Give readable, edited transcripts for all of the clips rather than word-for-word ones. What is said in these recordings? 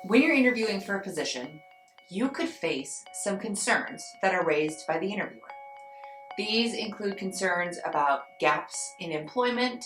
When you're interviewing for a position, you could face some concerns that are raised by the interviewer. These include concerns about gaps in employment,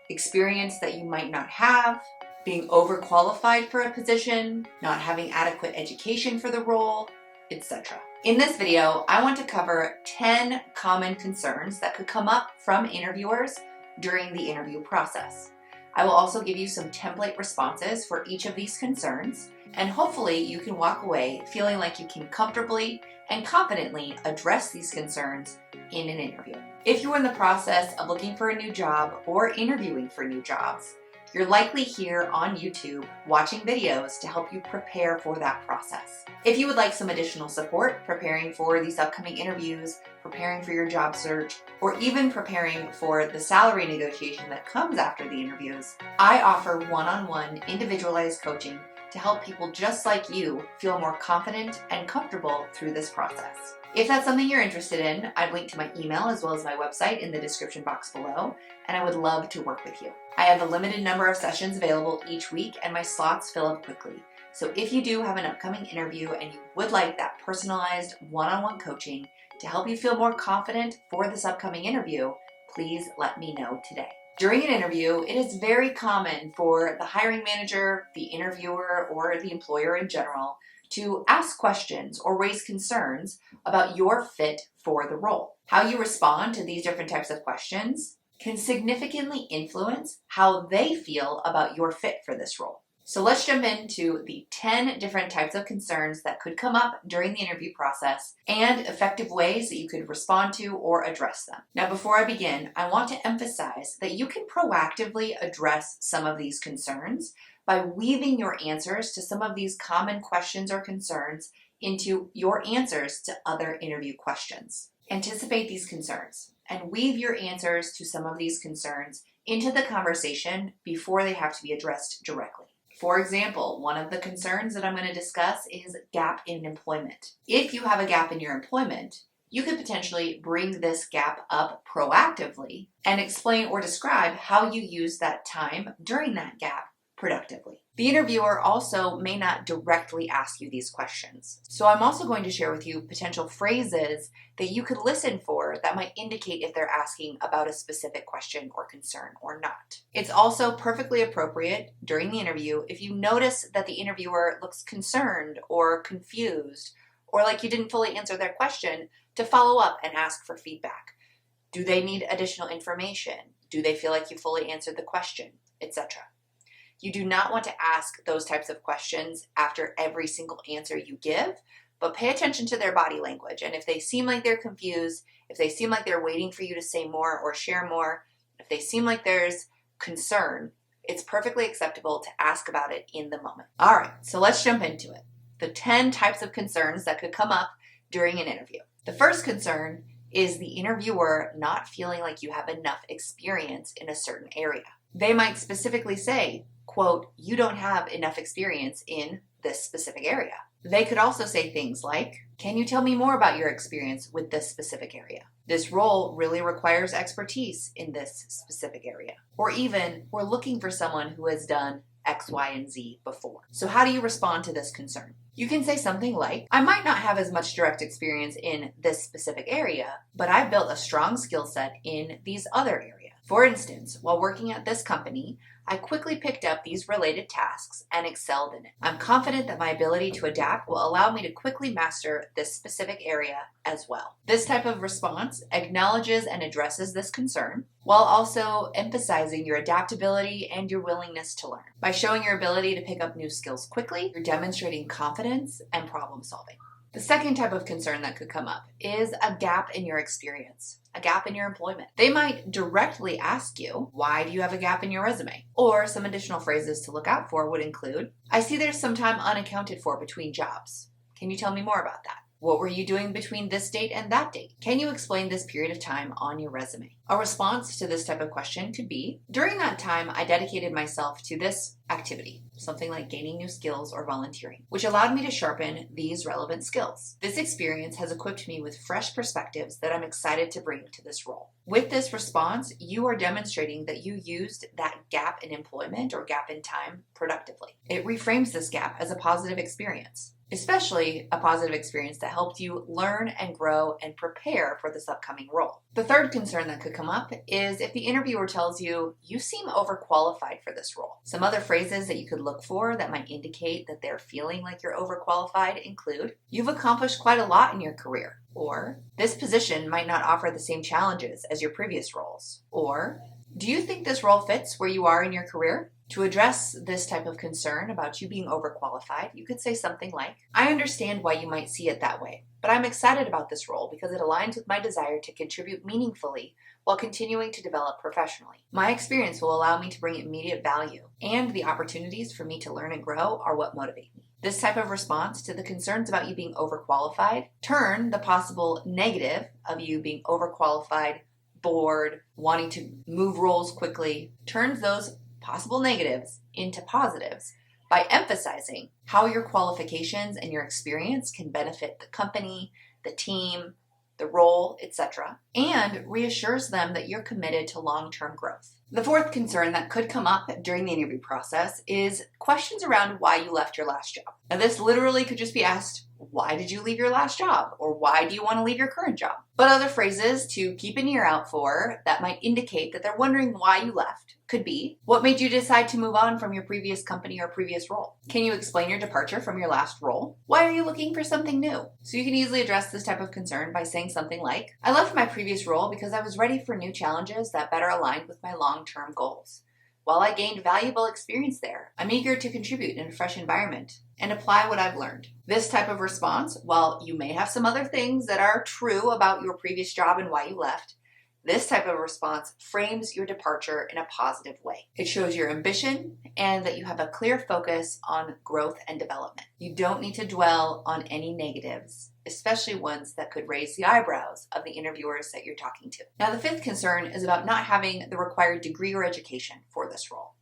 experience that you might not have, being overqualified for a position, not having adequate education for the role, etc. In this video, I want to cover 10 common concerns that could come up from interviewers during the interview process. I will also give you some template responses for each of these concerns, and hopefully you can walk away feeling like you can comfortably and confidently address these concerns in an interview. If you're in the process of looking for a new job or interviewing for new jobs, you're likely here on YouTube watching videos to help you prepare for that process. If you would like some additional support preparing for these upcoming interviews, preparing for your job search, or even preparing for the salary negotiation that comes after the interviews, I offer one-on-one individualized coaching to help people just like you feel more confident and comfortable through this process. If that's something you're interested in, I've linked to my email as well as my website in the description box below, and I would love to work with you. I have a limited number of sessions available each week, and my slots fill up quickly. So if you do have an upcoming interview and you would like that personalized one-on-one coaching to help you feel more confident for this upcoming interview, please let me know today. During an interview, it is very common for the hiring manager, the interviewer, or the employer in general to ask questions or raise concerns about your fit for the role. How you respond to these different types of questions can significantly influence how they feel about your fit for this role. So let's jump into the 10 different types of concerns that could come up during the interview process and effective ways that you could respond to or address them. Now, before I begin, I want to emphasize that you can proactively address some of these concerns by weaving your answers to some of these common questions or concerns into your answers to other interview questions. Anticipate these concerns and weave your answers to some of these concerns into the conversation before they have to be addressed directly. For example, one of the concerns that I'm going to discuss is gap in employment. If you have a gap in your employment, you could potentially bring this gap up proactively and explain or describe how you use that time during that gap productively. The interviewer also may not directly ask you these questions. So I'm also going to share with you potential phrases that you could listen for that might indicate if they're asking about a specific question or concern or not. It's also perfectly appropriate during the interview if you notice that the interviewer looks concerned or confused or like you didn't fully answer their question to follow up and ask for feedback. Do they need additional information? Do they feel like you fully answered the question, etc.? You do not want to ask those types of questions after every single answer you give, but pay attention to their body language. And if they seem like they're confused, if they seem like they're waiting for you to say more or share more, if they seem like there's concern, it's perfectly acceptable to ask about it in the moment. All right, so let's jump into it. The 10 types of concerns that could come up during an interview. The first concern is the interviewer not feeling like you have enough experience in a certain area. They might specifically say, quote, "You don't have enough experience in this specific area." They could also say things like, "Can you tell me more about your experience with this specific area? This role really requires expertise in this specific area." Or even, "We're looking for someone who has done X, Y, and Z before." So how do you respond to this concern? You can say something like, "I might not have as much direct experience in this specific area, but I've built a strong skill set in these other areas. For instance, while working at this company, I quickly picked up these related tasks and excelled in it. I'm confident that my ability to adapt will allow me to quickly master this specific area as well." This type of response acknowledges and addresses this concern while also emphasizing your adaptability and your willingness to learn. By showing your ability to pick up new skills quickly, you're demonstrating confidence and problem solving. The second type of concern that could come up is a gap in your experience, a gap in your employment. They might directly ask you, "Why do you have a gap in your resume?" Or some additional phrases to look out for would include, "I see there's some time unaccounted for between jobs. Can you tell me more about that?" What were you doing between this date and that date? Can you explain this period of time on your resume? A response to this type of question could be, during that time, I dedicated myself to this activity, something like gaining new skills or volunteering, which allowed me to sharpen these relevant skills. This experience has equipped me with fresh perspectives that I'm excited to bring to this role. With this response, you are demonstrating that you used that gap in employment or gap in time productively. It reframes this gap as a positive experience, especially a positive experience that helped you learn and grow and prepare for this upcoming role. The third concern that could come up is if the interviewer tells you, you seem overqualified for this role. Some other phrases that you could look for that might indicate that they're feeling like you're overqualified include, you've accomplished quite a lot in your career, or this position might not offer the same challenges as your previous roles, or do you think this role fits where you are in your career? To address this type of concern about you being overqualified, you could say something like, I understand why you might see it that way, but I'm excited about this role because it aligns with my desire to contribute meaningfully while continuing to develop professionally. My experience will allow me to bring immediate value, and the opportunities for me to learn and grow are what motivate me. This type of response to the concerns about you being overqualified turn the possible negative of you being overqualified, bored, wanting to move roles quickly, turns those possible negatives into positives by emphasizing how your qualifications and your experience can benefit the company, the team, the role, etc., and reassures them that you're committed to long-term growth. The fourth concern that could come up during the interview process is questions around why you left your last job. Now, this literally could just be asked, why did you leave your last job? Or why do you want to leave your current job? But other phrases to keep an ear out for that might indicate that they're wondering why you left could be, what made you decide to move on from your previous company or previous role? Can you explain your departure from your last role? Why are you looking for something new? So you can easily address this type of concern by saying something like, I left my previous role because I was ready for new challenges that better aligned with my long-term goals. While I gained valuable experience there, I'm eager to contribute in a fresh environment and apply what I've learned. This type of response, while you may have some other things that are true about your previous job and why you left, this type of response frames your departure in a positive way. It shows your ambition and that you have a clear focus on growth and development. You don't need to dwell on any negatives, especially ones that could raise the eyebrows of the interviewers that you're talking to. Now, the fifth concern is about not having the required degree or education for this role.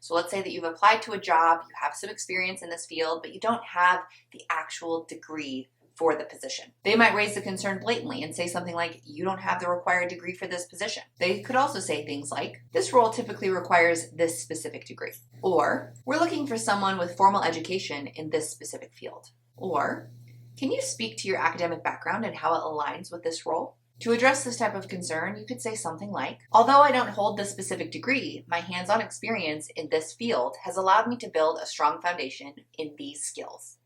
So let's say that you've applied to a job, you have some experience in this field, but you don't have the actual degree for the position. They might raise the concern blatantly and say something like, you don't have the required degree for this position. They could also say things like, this role typically requires this specific degree. Or, we're looking for someone with formal education in this specific field. Or, can you speak to your academic background and how it aligns with this role? To address this type of concern, you could say something like, although I don't hold this specific degree, my hands-on experience in this field has allowed me to build a strong foundation in these skills.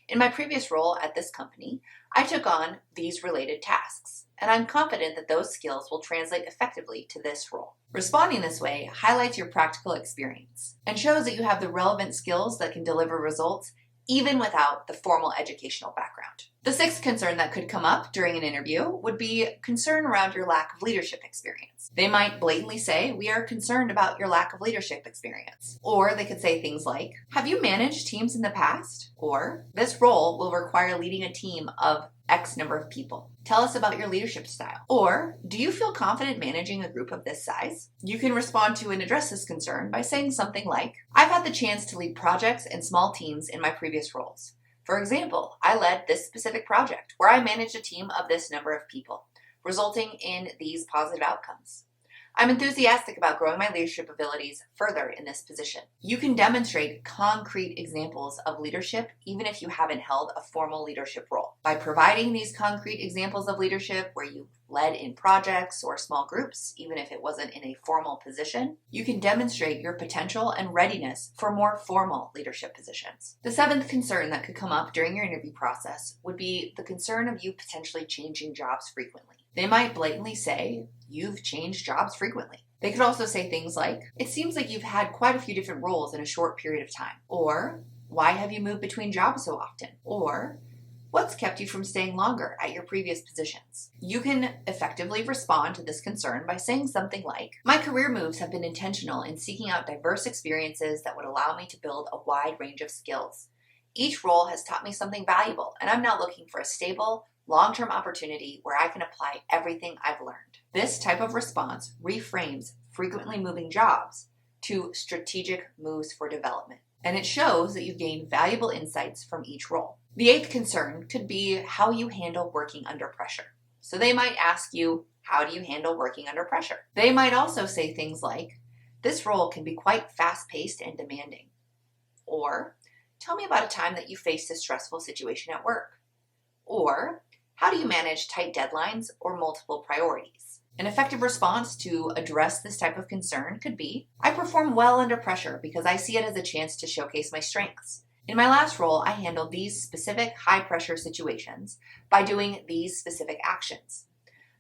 In my previous role at this company, I took on these related tasks, and I'm confident that those skills will translate effectively to this role. Responding this way highlights your practical experience and shows that you have the relevant skills that can deliver results even without the formal educational background. The sixth concern that could come up during an interview would be concern around your lack of leadership experience. They might blatantly say, we are concerned about your lack of leadership experience. Or they could say things like, have you managed teams in the past? Or, this role will require leading a team of X number of people. Tell us about your leadership style. Or, do you feel confident managing a group of this size? You can respond to and address this concern by saying something like, I've had the chance to lead projects and small teams in my previous roles. For example, I led this specific project where I managed a team of this number of people, resulting in these positive outcomes. I'm enthusiastic about growing my leadership abilities further in this position. You can demonstrate concrete examples of leadership even if you haven't held a formal leadership role. By providing these concrete examples of leadership where you led in projects or small groups, even if it wasn't in a formal position, you can demonstrate your potential and readiness for more formal leadership positions. The seventh concern that could come up during your interview process would be the concern of you potentially changing jobs frequently. They might blatantly say, you've changed jobs frequently. They could also say things like, it seems like you've had quite a few different roles in a short period of time. Or, why have you moved between jobs so often? Or, what's kept you from staying longer at your previous positions? You can effectively respond to this concern by saying something like, my career moves have been intentional in seeking out diverse experiences that would allow me to build a wide range of skills. Each role has taught me something valuable, and I'm now looking for a stable, long-term opportunity where I can apply everything I've learned. This type of response reframes frequently moving jobs to strategic moves for development, and it shows that you've gained valuable insights from each role. The eighth concern could be how you handle working under pressure. So they might ask you, how do you handle working under pressure? They might also say things like, this role can be quite fast-paced and demanding. Or, tell me about a time that you faced a stressful situation at work. Or, how do you manage tight deadlines or multiple priorities? An effective response to address this type of concern could be, I perform well under pressure because I see it as a chance to showcase my strengths. In my last role, I handled these specific high-pressure situations by doing these specific actions.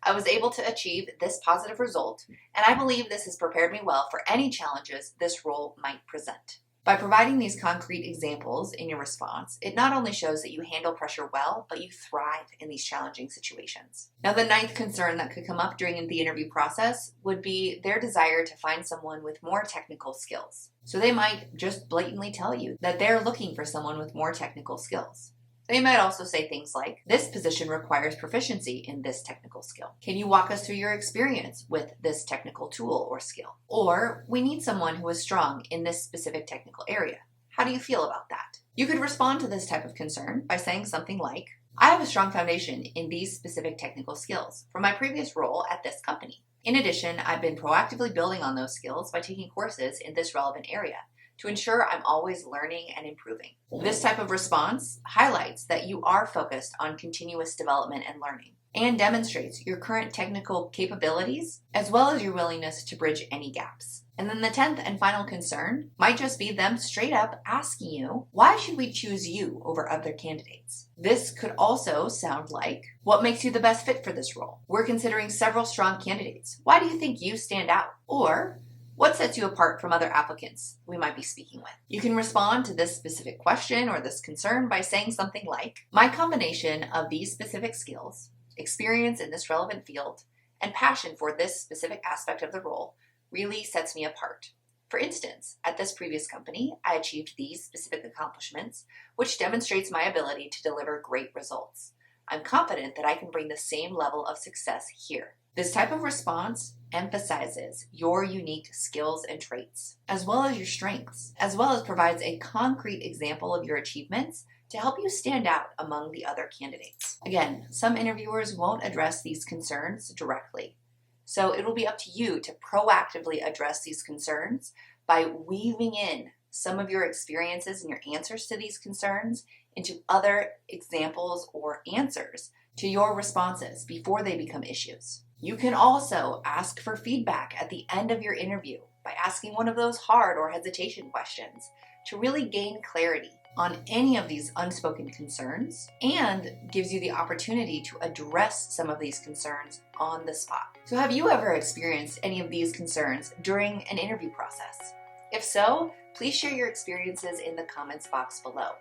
I was able to achieve this positive result, and I believe this has prepared me well for any challenges this role might present. By providing these concrete examples in your response, it not only shows that you handle pressure well, but you thrive in these challenging situations. Now, the ninth concern that could come up during the interview process would be their desire to find someone with more technical skills. So they might just blatantly tell you that they're looking for someone with more technical skills. They might also say things like, this position requires proficiency in this technical skill. Can you walk us through your experience with this technical tool or skill? Or, we need someone who is strong in this specific technical area. How do you feel about that? You could respond to this type of concern by saying something like, I have a strong foundation in these specific technical skills from my previous role at this company. In addition, I've been proactively building on those skills by taking courses in this relevant area to ensure I'm always learning and improving. This type of response highlights that you are focused on continuous development and learning, and demonstrates your current technical capabilities as well as your willingness to bridge any gaps. And then the 10th and final concern might just be them straight up asking you, why should we choose you over other candidates? This could also sound like, what makes you the best fit for this role? We're considering several strong candidates. Why do you think you stand out? Or, what sets you apart from other applicants we might be speaking with? You can respond to this specific question or this concern by saying something like, my combination of these specific skills, experience in this relevant field, and passion for this specific aspect of the role really sets me apart. For instance, at this previous company, I achieved these specific accomplishments, which demonstrates my ability to deliver great results. I'm confident that I can bring the same level of success here. This type of response emphasizes your unique skills and traits, as well as your strengths, as well as provides a concrete example of your achievements to help you stand out among the other candidates. Again, some interviewers won't address these concerns directly, so it will be up to you to proactively address these concerns by weaving in some of your experiences and your answers to these concerns into other examples or answers to your responses before they become issues. You can also ask for feedback at the end of your interview by asking one of those hard or hesitation questions to really gain clarity on any of these unspoken concerns and gives you the opportunity to address some of these concerns on the spot. So have you ever experienced any of these concerns during an interview process? If so, please share your experiences in the comments box below.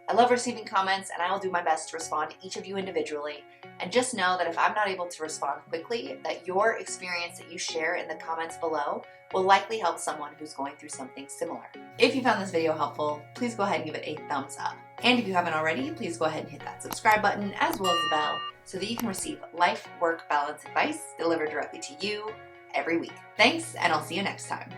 I love receiving comments, and I will do my best to respond to each of you individually. And just know that if I'm not able to respond quickly, that your experience that you share in the comments below will likely help someone who's going through something similar. If you found this video helpful, please go ahead and give it a thumbs up. And if you haven't already, please go ahead and hit that subscribe button as well as the bell so that you can receive life-work balance advice delivered directly to you every week. Thanks, and I'll see you next time.